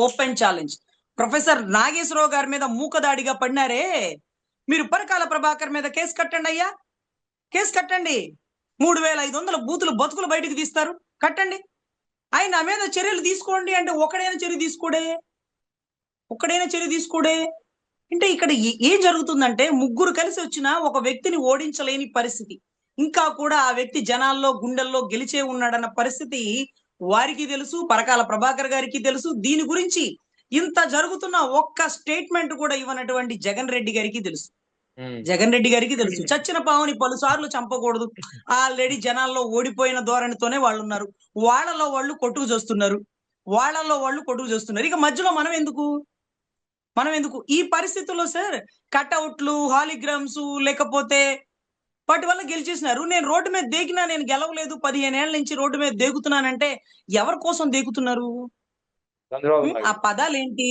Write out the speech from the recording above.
Open challenge. Professor Nageswararao గారి మీద మూకదాడిగా పడినారే, మీరు పరకాల ప్రభాకర్ మీద కేసు కట్టండి అయ్యా, కేసు కట్టండి. 3500 బూతులు బతుకులు బయటకు తీస్తారు, కట్టండి. ఆయన నా మీద చర్యలు తీసుకోండి అంటే ఒకడైనా చర్య తీసుకోడే, ఒక్కడైనా చర్య తీసుకోడే. అంటే ఇక్కడ ఏం జరుగుతుందంటే ముగ్గురు కలిసి వచ్చిన ఒక వ్యక్తిని ఓడించలేని పరిస్థితి, ఇంకా కూడా ఆ వ్యక్తి జనాల్లో గుండెల్లో గెలిచే ఉన్నాడన్న పరిస్థితి వారికి తెలుసు, పరకాల ప్రభాకర్ గారికి తెలుసు. దీని గురించి ఇంత జరుగుతున్న ఒక్క స్టేట్మెంట్ కూడా ఇవ్వనటువంటి జగన్ రెడ్డి గారికి తెలుసు. జగన్ రెడ్డి గారికి తెలుసు చచ్చిన పావుని పలుసార్లు చంపకూడదు. ఆల్రెడీ జనాల్లో ఓడిపోయిన ధోరణితోనే వాళ్ళు ఉన్నారు. వాళ్ళలో వాళ్ళు కొట్టుకు చేస్తున్నారు, వాళ్ళలో వాళ్ళు కొట్టుకు చేస్తున్నారు. ఇక మధ్యలో మనం ఎందుకు ఈ పరిస్థితుల్లో సార్? కట్అవుట్లు, హాలిగ్రామ్స్ లేకపోతే వాటి వల్ల గెలిచేసినారు. నేను రోడ్డు మీద దేకినా నేను గెలవలేదు, 15 ఏళ్ల నుంచి రోడ్డు మీద దేగుతున్నానంటే ఎవరి కోసం దేగుతున్నారు? ఆ పదాలేంటి?